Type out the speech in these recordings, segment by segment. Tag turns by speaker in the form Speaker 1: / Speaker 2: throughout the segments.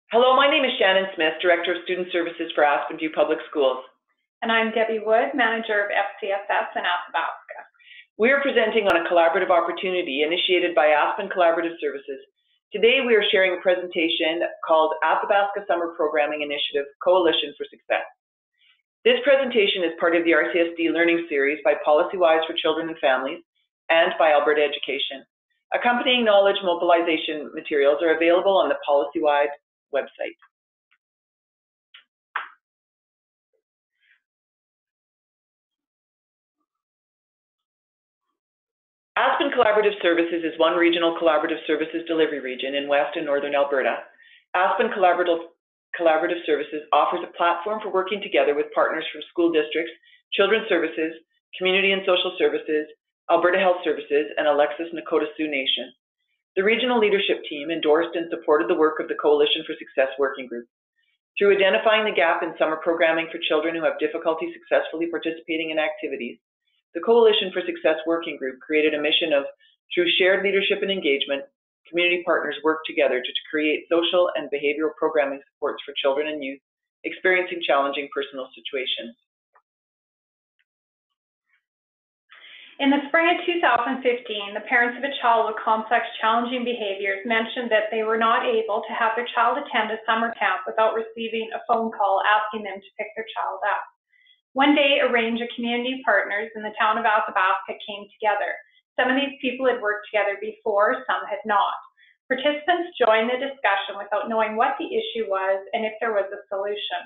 Speaker 1: Hello, my name is Shannon Smith, Director of Student Services for Aspen View Public Schools.
Speaker 2: And I'm Debbie Wood, Manager of FCSS in Athabasca.
Speaker 1: We are presenting on a collaborative opportunity initiated by Aspen Collaborative Services. Today we are sharing a presentation called Athabasca Summer Programming Initiative Coalition for Success. This presentation is part of the RCSD Learning Series by PolicyWise for Children and Families and by Alberta Education. Accompanying knowledge mobilization materials are available on the PolicyWise website. Aspen Collaborative Services is one regional collaborative services delivery region in West and Northern Alberta. Aspen Collaborative Services offers a platform for working together with partners from school districts, children's services, community and social services, Alberta Health Services, and Alexis Nakota Sioux Nation. The regional leadership team endorsed and supported the work of the Coalition for Success Working Group. Through identifying the gap in summer programming for children who have difficulty successfully participating in activities, the Coalition for Success Working Group created a mission of, through shared leadership and engagement, community partners work together to create social and behavioral programming supports for children and youth experiencing challenging personal situations.
Speaker 2: In the spring of 2015, the parents of a child with complex challenging behaviors mentioned that they were not able to have their child attend a summer camp without receiving a phone call asking them to pick their child up. One day, a range of community partners in the town of Athabasca came together. Some of these people had worked together before, some had not. Participants joined the discussion without knowing what the issue was and if there was a solution.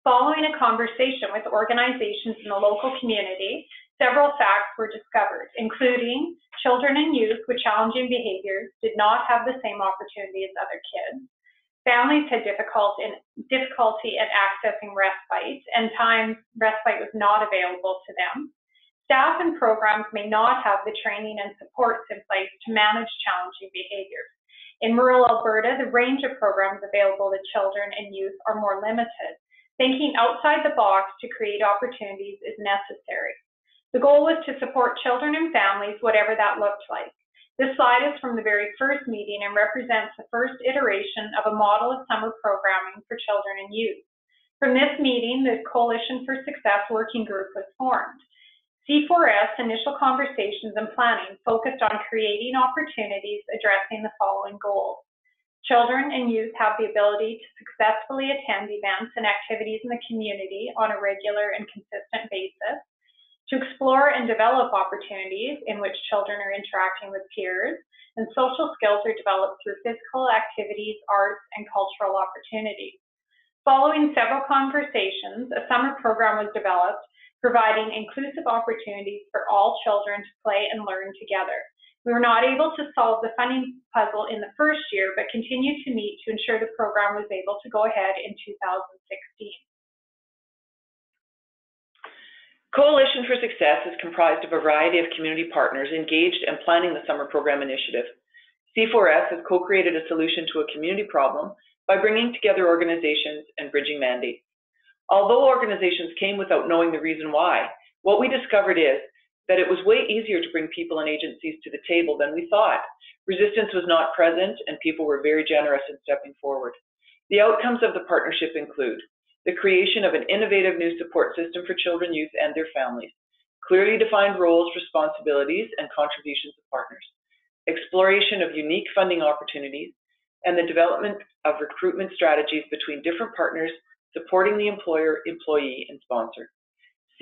Speaker 2: Following a conversation with organizations in the local community, several facts were discovered, including children and youth with challenging behaviors did not have the same opportunity as other kids. Families had difficulty in accessing respite, and times respite was not available to them. Staff and programs may not have the training and supports in place to manage challenging behaviors. In rural Alberta, the range of programs available to children and youth are more limited. Thinking outside the box to create opportunities is necessary. The goal was to support children and families, whatever that looked like. This slide is from the very first meeting and represents the first iteration of a model of summer programming for children and youth. From this meeting, the Coalition for Success Working Group was formed. C4S initial conversations and planning focused on creating opportunities addressing the following goals. Children and youth have the ability to successfully attend events and activities in the community on a regular and consistent basis, to explore and develop opportunities in which children are interacting with peers, and social skills are developed through physical activities, arts, and cultural opportunities. Following several conversations, a summer program was developed, providing inclusive opportunities for all children to play and learn together. We were not able to solve the funding puzzle in the first year, but continued to meet to ensure the program was able to go ahead in 2016.
Speaker 1: Coalition for Success is comprised of a variety of community partners engaged in planning the summer program initiative. C4S has co-created a solution to a community problem by bringing together organizations and bridging mandates. Although organizations came without knowing the reason why, what we discovered is that it was way easier to bring people and agencies to the table than we thought. Resistance was not present and people were very generous in stepping forward. The outcomes of the partnership include the creation of an innovative new support system for children, youth, and their families, clearly defined roles, responsibilities, and contributions of partners, exploration of unique funding opportunities, and the development of recruitment strategies between different partners supporting the employer, employee, and sponsor.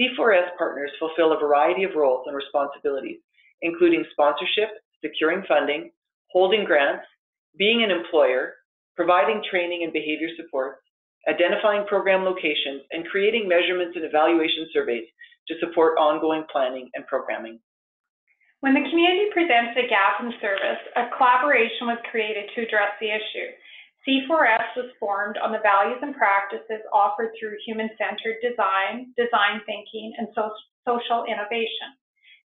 Speaker 1: C4S partners fulfill a variety of roles and responsibilities, including sponsorship, securing funding, holding grants, being an employer, providing training and behavior support, identifying program locations, and creating measurements and evaluation surveys to support ongoing planning and programming.
Speaker 2: When the community presented a gap in service, a collaboration was created to address the issue. C4S was formed on the values and practices offered through human-centered design, design thinking, and social innovation.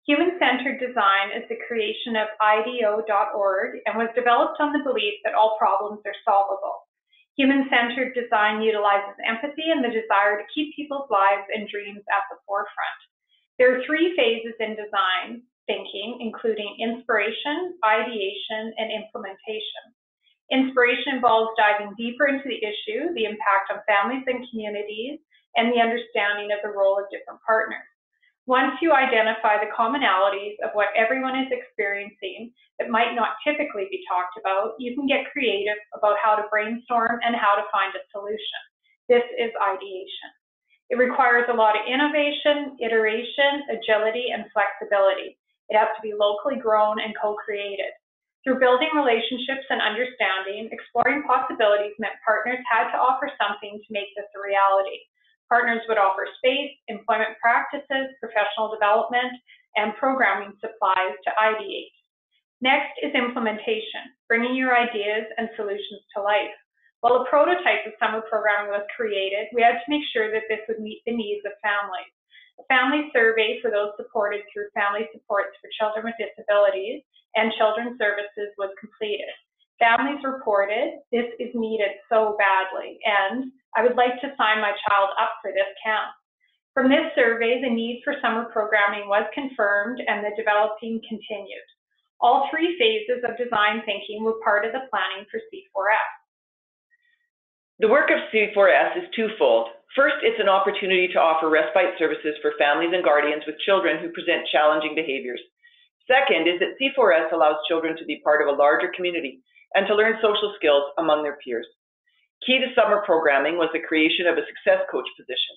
Speaker 2: Human-centered design is the creation of IDEO.org and was developed on the belief that all problems are solvable. Human-centered design utilizes empathy and the desire to keep people's lives and dreams at the forefront. There are three phases in design thinking, including inspiration, ideation, and implementation. Inspiration involves diving deeper into the issue, the impact on families and communities, and the understanding of the role of different partners. Once you identify the commonalities of what everyone is experiencing that might not typically be talked about, you can get creative about how to brainstorm and how to find a solution. This is ideation. It requires a lot of innovation, iteration, agility, and flexibility. It has to be locally grown and co-created. Through building relationships and understanding, exploring possibilities meant partners had to offer something to make this a reality. Partners would offer space, employment practices, professional development, and programming supplies to ideate. Next is implementation, bringing your ideas and solutions to life. While a prototype of summer programming was created, we had to make sure that this would meet the needs of families. A family survey for those supported through Family Supports for Children with Disabilities and Children's Services was completed. Families reported, "This is needed so badly," and "I would like to sign my child up for this camp." From this survey, the need for summer programming was confirmed and the developing continued. All three phases of design thinking were part of the planning for C4S.
Speaker 1: The work of C4S is twofold. First, it's an opportunity to offer respite services for families and guardians with children who present challenging behaviors. Second is that C4S allows children to be part of a larger community and to learn social skills among their peers. Key to summer programming was the creation of a success coach position.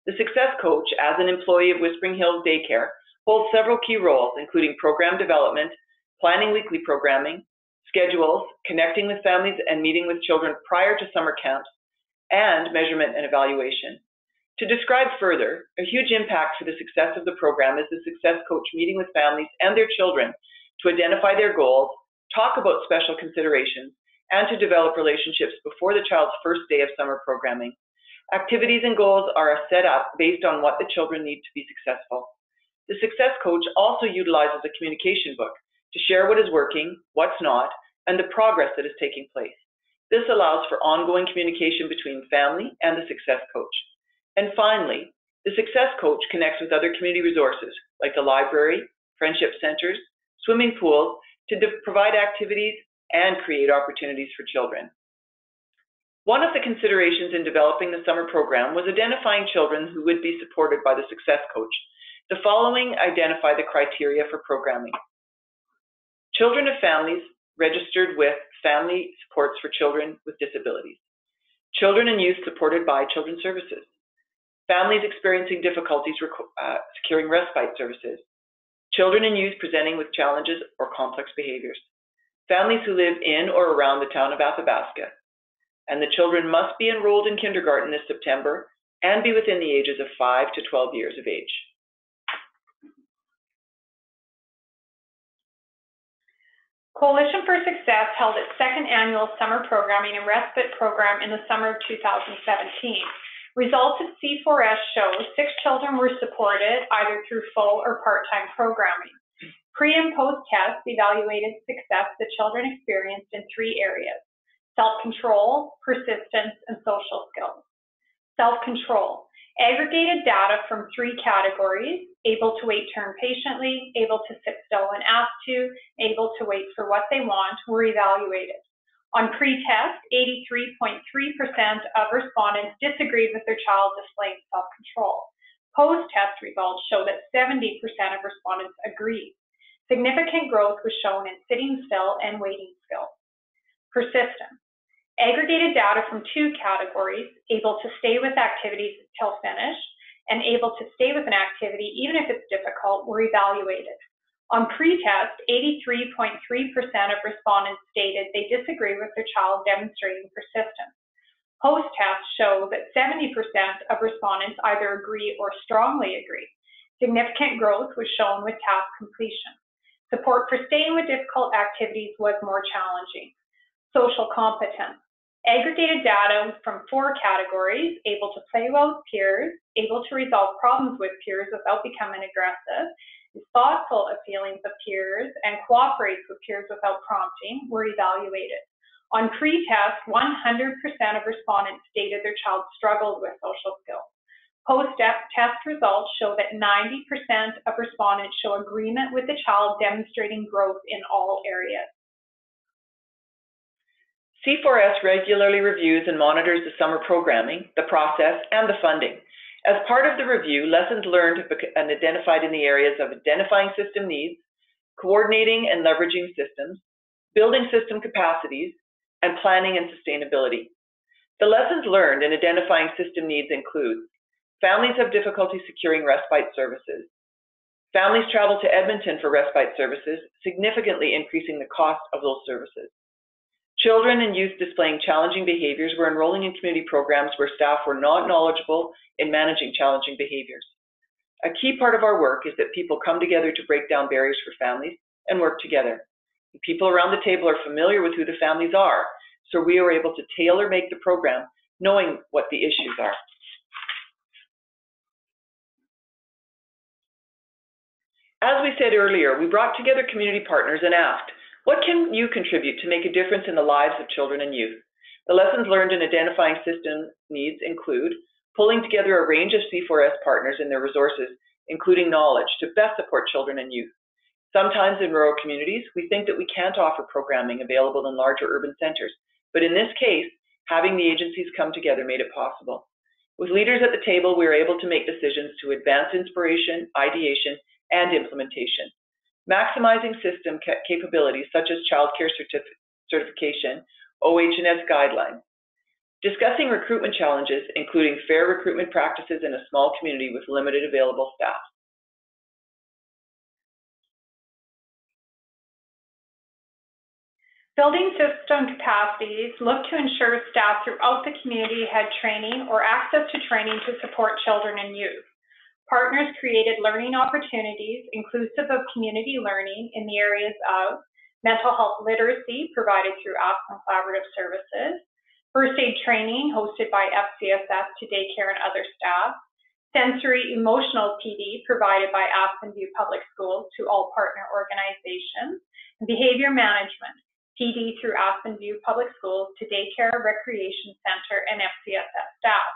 Speaker 1: The success coach, as an employee of Whispering Hills Daycare, holds several key roles, including program development, planning weekly programming, schedules, connecting with families and meeting with children prior to summer camps, and measurement and evaluation. To describe further, a huge impact for the success of the program is the success coach meeting with families and their children to identify their goals, talk about special considerations, and to develop relationships before the child's first day of summer programming. Activities and goals are set up based on what the children need to be successful. The success coach also utilizes a communication book to share what is working, what's not, and the progress that is taking place. This allows for ongoing communication between family and the success coach. And finally, the success coach connects with other community resources like the library, friendship centers, swimming pools to provide activities and create opportunities for children. One of the considerations in developing the summer program was identifying children who would be supported by the success coach. The following identify the criteria for programming. Children of families registered with Family Supports for Children with Disabilities. Children and youth supported by Children's Services. Families experiencing difficulties securing respite services. Children and youth presenting with challenges or complex behaviors. Families who live in or around the town of Athabasca. And the children must be enrolled in kindergarten this September and be within the ages of 5 to 12 years of age.
Speaker 2: Coalition for Success held its second annual summer programming and respite program in the summer of 2017. Results of C4S show 6 children were supported either through full or part-time programming. Pre- and post-tests evaluated success the children experienced in 3 areas: self-control, persistence, and social skills. Self-control. Aggregated data from 3 categories: able to wait turn patiently, able to sit still when asked to, able to wait for what they want, were evaluated. On pre-test, 83.3% of respondents disagreed with their child displaying self-control. Post-test results show that 70% of respondents agreed. Significant growth was shown in sitting still and waiting skills. Persistence. Aggregated data from 2 categories: able to stay with activities until finished and able to stay with an activity even if it's difficult, were evaluated. On pre-test, 83.3% of respondents stated they disagree with their child demonstrating persistence. Post-test show that 70% of respondents either agree or strongly agree. Significant growth was shown with task completion. Support for staying with difficult activities was more challenging. Social competence. Aggregated data from 4 categories: able to play well with peers, able to resolve problems with peers without becoming aggressive, is thoughtful of feelings of peers, and cooperates with peers without prompting, were evaluated. On pre-test, 100% of respondents stated their child struggled with social skills. Post-test results show that 90% of respondents show agreement with the child demonstrating growth in all areas.
Speaker 1: C4S regularly reviews and monitors the summer programming, the process, and the funding. As part of the review, lessons learned have been identified in the areas of identifying system needs, coordinating and leveraging systems, building system capacities, and planning and sustainability. The lessons learned in identifying system needs include: families have difficulty securing respite services. Families travel to Edmonton for respite services, significantly increasing the cost of those services. Children and youth displaying challenging behaviors were enrolling in community programs where staff were not knowledgeable in managing challenging behaviors. A key part of our work is that people come together to break down barriers for families and work together. The people around the table are familiar with who the families are, so we are able to tailor-make the program knowing what the issues are. As we said earlier, we brought together community partners and asked, what can you contribute to make a difference in the lives of children and youth? The lessons learned in identifying system needs include pulling together a range of C4S partners and their resources, including knowledge, to best support children and youth. Sometimes in rural communities, we think that we can't offer programming available in larger urban centers, but in this case, having the agencies come together made it possible. With leaders at the table, we were able to make decisions to advance inspiration, ideation, and implementation. Maximizing system capabilities such as childcare certification, OH&S guidelines. Discussing recruitment challenges, including fair recruitment practices in a small community with limited available staff.
Speaker 2: Building system capacities look to ensure staff throughout the community had training or access to training to support children and youth. Partners created learning opportunities inclusive of community learning in the areas of mental health literacy provided through Aspen Collaborative Services, first aid training hosted by FCSS to daycare and other staff, sensory emotional PD provided by Aspen View Public Schools to all partner organizations, and behavior management PD through Aspen View Public Schools to daycare, recreation center, and FCSS staff.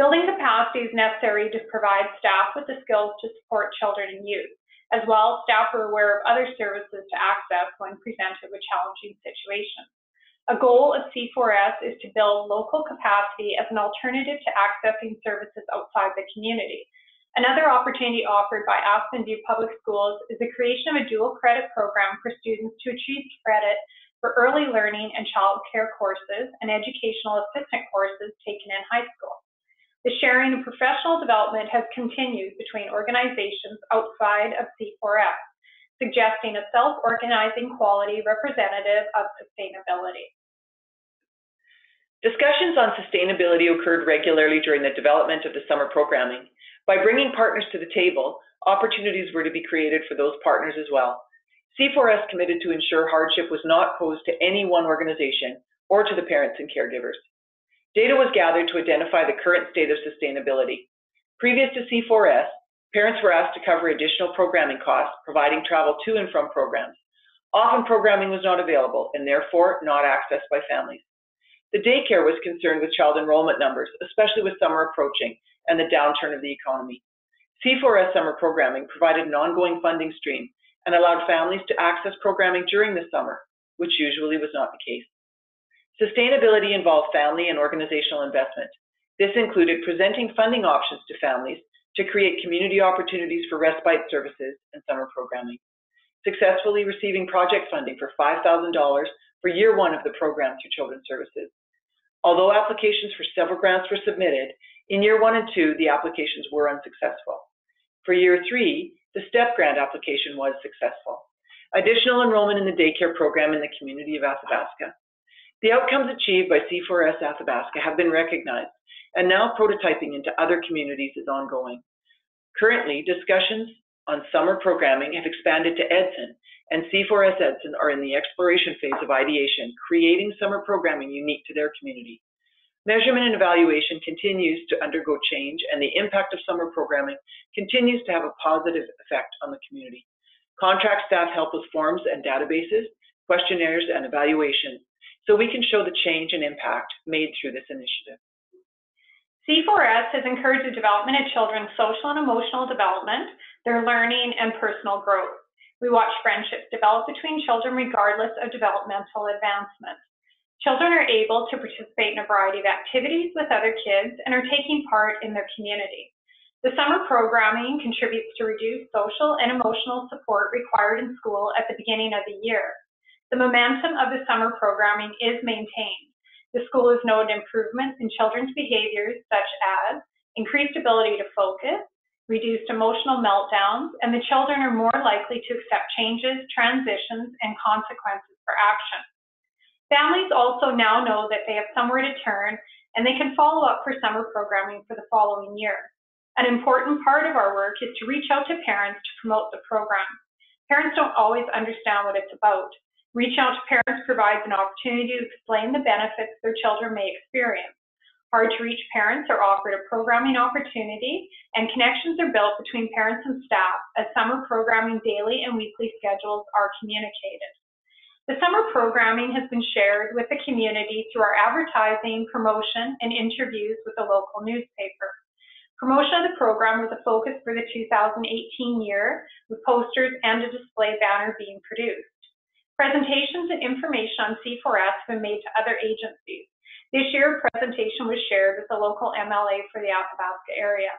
Speaker 2: Building capacity is necessary to provide staff with the skills to support children and youth. As well, staff are aware of other services to access when presented with challenging situations. A goal of C4S is to build local capacity as an alternative to accessing services outside the community. Another opportunity offered by Aspen View Public Schools is the creation of a dual credit program for students to achieve credit for early learning and child care courses and educational assistant courses taken in high school. The sharing of professional development has continued between organizations outside of C4S, suggesting a self-organizing quality representative of sustainability.
Speaker 1: Discussions on sustainability occurred regularly during the development of the summer programming. By bringing partners to the table, opportunities were to be created for those partners as well. C4S committed to ensure hardship was not posed to any one organization or to the parents and caregivers. Data was gathered to identify the current state of sustainability. Previous to C4S, parents were asked to cover additional programming costs, providing travel to and from programs. Often programming was not available and therefore not accessed by families. The daycare was concerned with child enrollment numbers, especially with summer approaching and the downturn of the economy. C4S summer programming provided an ongoing funding stream and allowed families to access programming during the summer, which usually was not the case. Sustainability involved family and organizational investment. This included presenting funding options to families to create community opportunities for respite services and summer programming. Successfully receiving project funding for $5,000 for year one of the program through Children's Services. Although applications for several grants were submitted, in year 1 and 2, the applications were unsuccessful. For year 3, the STEP grant application was successful. Additional enrollment in the daycare program in the community of Athabasca. The outcomes achieved by C4S Athabasca have been recognized, and now prototyping into other communities is ongoing. Currently, discussions on summer programming have expanded to Edson, and C4S Edson are in the exploration phase of ideation, creating summer programming unique to their community. Measurement and evaluation continues to undergo change, and the impact of summer programming continues to have a positive effect on the community. Contract staff help with forms and databases, questionnaires, and evaluations, so we can show the change and impact made through this initiative.
Speaker 2: C4S has encouraged the development of children's social and emotional development, their learning, and personal growth. We watch friendships develop between children regardless of developmental advancement. Children are able to participate in a variety of activities with other kids and are taking part in their community. The summer programming contributes to reduced social and emotional support required in school at the beginning of the year. The momentum of the summer programming is maintained. The school has noted improvements in children's behaviors such as increased ability to focus, reduced emotional meltdowns, and the children are more likely to accept changes, transitions, and consequences for action. Families also now know that they have somewhere to turn and they can follow up for summer programming for the following year. An important part of our work is to reach out to parents to promote the program. Parents don't always understand what it's about. Reach out to parents provides an opportunity to explain the benefits their children may experience. Hard-to-reach parents are offered a programming opportunity, and connections are built between parents and staff as summer programming daily and weekly schedules are communicated. The summer programming has been shared with the community through our advertising, promotion, and interviews with the local newspaper. Promotion of the program was a focus for the 2018 year, with posters and a display banner being produced. Presentations and information on C4S have been made to other agencies. This year, a presentation was shared with the local MLA for the Athabasca area.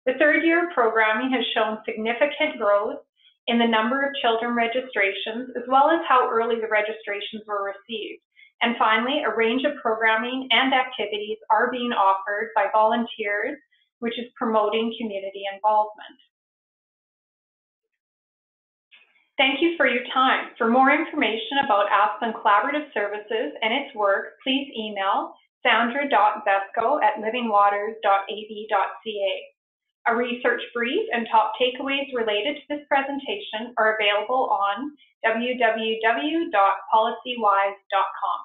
Speaker 2: The third year of programming has shown significant growth in the number of children registrations, as well as how early the registrations were received. And finally, a range of programming and activities are being offered by volunteers, which is promoting community involvement. Thank you for your time. For more information about Aspen Collaborative Services and its work, please email sandra.vesco@livingwaters.ab.ca. A research brief and top takeaways related to this presentation are available on www.policywise.com.